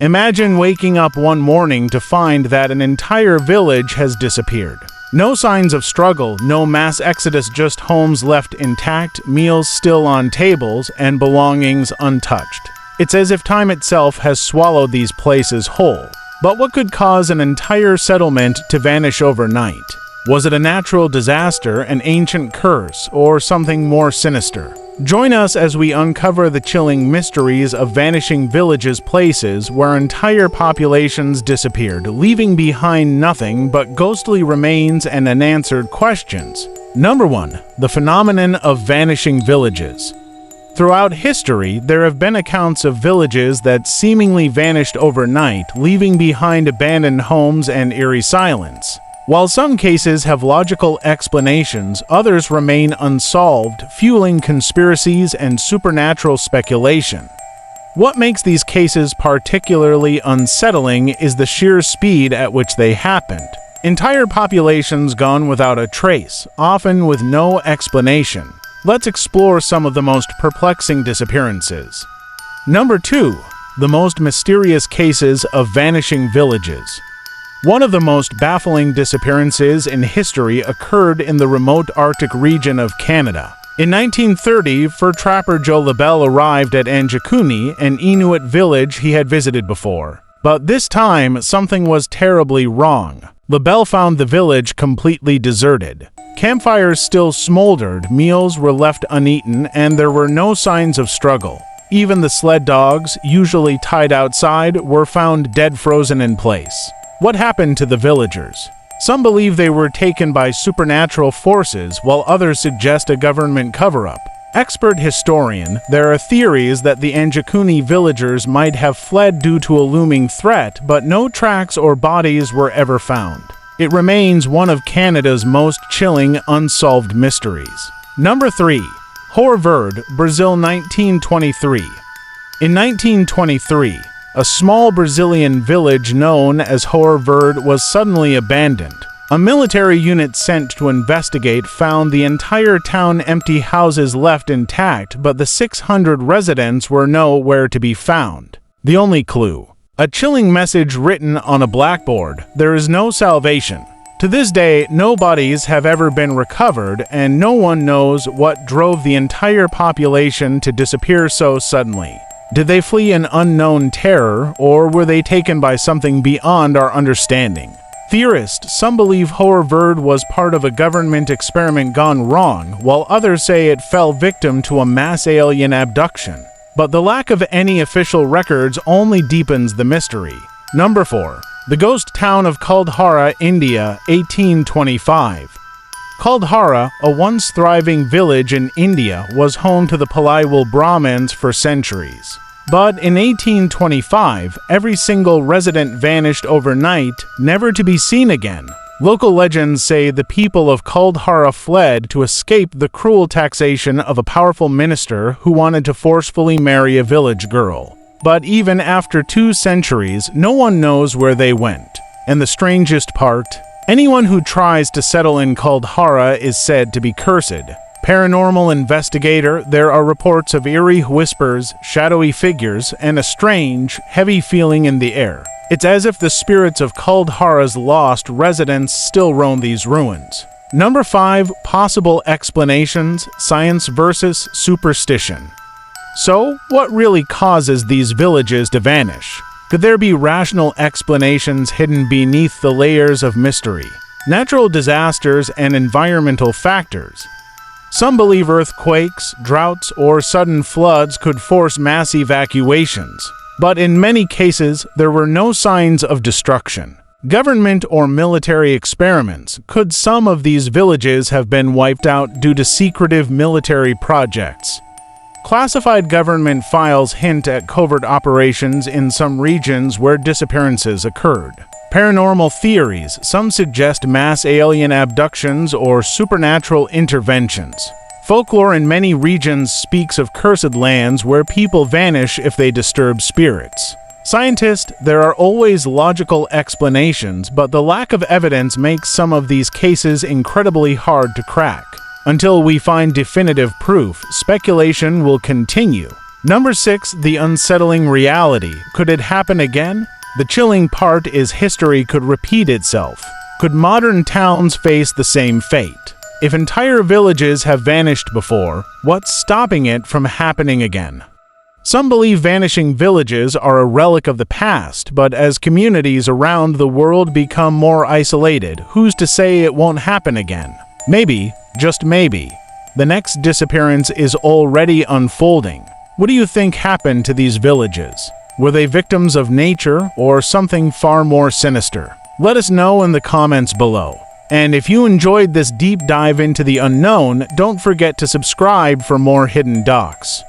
Imagine waking up one morning to find that an entire village has disappeared. No signs of struggle, no mass exodus, just homes left intact, meals still on tables, and belongings untouched. It's as if time itself has swallowed these places whole. But what could cause an entire settlement to vanish overnight? Was it a natural disaster, an ancient curse, or something more sinister? Join us as we uncover the chilling mysteries of Vanishing Villages, places where entire populations disappeared, leaving behind nothing but ghostly remains and unanswered questions. Number 1. The phenomenon of vanishing villages. Throughout history, there have been accounts of villages that seemingly vanished overnight, leaving behind abandoned homes and eerie silence. While some cases have logical explanations, others remain unsolved, fueling conspiracies and supernatural speculation. What makes these cases particularly unsettling is the sheer speed at which they happened. Entire populations gone without a trace, often with no explanation. Let's explore some of the most perplexing disappearances. Number 2. The most mysterious cases of vanishing villages. One of the most baffling disappearances in history occurred in the remote Arctic region of Canada. In 1930, fur trapper Joe LaBelle arrived at Anjakuni, an Inuit village he had visited before. But this time, something was terribly wrong. LaBelle found the village completely deserted. Campfires still smoldered, meals were left uneaten, and there were no signs of struggle. Even the sled dogs, usually tied outside, were found dead, frozen in place. What happened to the villagers? Some believe they were taken by supernatural forces, while others suggest a government cover-up. Expert historian, there are theories that the Anjakuni villagers might have fled due to a looming threat, but no tracks or bodies were ever found. It remains one of Canada's most chilling unsolved mysteries. Number 3. Horverde, Brazil, 1923. In 1923, a small Brazilian village known as Horverde was suddenly abandoned. A military unit sent to investigate found the entire town empty, houses left intact, but the 600 residents were nowhere to be found. The only clue: a chilling message written on a blackboard: there is no salvation. To this day, no bodies have ever been recovered, and no one knows what drove the entire population to disappear so suddenly. Did they flee an unknown terror, or were they taken by something beyond our understanding? Theorists, some believe Horverde was part of a government experiment gone wrong, while others say it fell victim to a mass alien abduction. But the lack of any official records only deepens the mystery. Number 4. The ghost town of Kuldhara, India, 1825. Kuldhara, a once thriving village in India, was home to the Palaiwal Brahmins for centuries. But in 1825, every single resident vanished overnight, never to be seen again. Local legends say the people of Kuldhara fled to escape the cruel taxation of a powerful minister who wanted to forcefully marry a village girl. But even after 2 centuries, no one knows where they went. And the strangest part: anyone who tries to settle in Kuldhara is said to be cursed. Paranormal investigator, there are reports of eerie whispers, shadowy figures, and a strange, heavy feeling in the air. It's as if the spirits of Kuldhara's lost residents still roam these ruins. Number 5. Possible explanations: science versus superstition. So, what really causes these villages to vanish? Could there be rational explanations hidden beneath the layers of mystery? Natural disasters and environmental factors. Some believe earthquakes, droughts, or sudden floods could force mass evacuations. But in many cases, there were no signs of destruction. Government or military experiments. Could some of these villages have been wiped out due to secretive military projects? Classified government files hint at covert operations in some regions where disappearances occurred. Paranormal theories. Some suggest mass alien abductions or supernatural interventions. Folklore in many regions speaks of cursed lands where people vanish if they disturb spirits. Scientists, there are always logical explanations, but the lack of evidence makes some of these cases incredibly hard to crack. Until we find definitive proof, speculation will continue. Number 6. The unsettling reality. Could it happen again? The chilling part is history could repeat itself. Could modern towns face the same fate? If entire villages have vanished before, what's stopping it from happening again? Some believe vanishing villages are a relic of the past, but as communities around the world become more isolated, who's to say it won't happen again? Maybe, just maybe, the next disappearance is already unfolding. What do you think happened to these villages? Were they victims of nature or something far more sinister? Let us know in the comments below. And if you enjoyed this deep dive into the unknown, don't forget to subscribe for more hidden docs.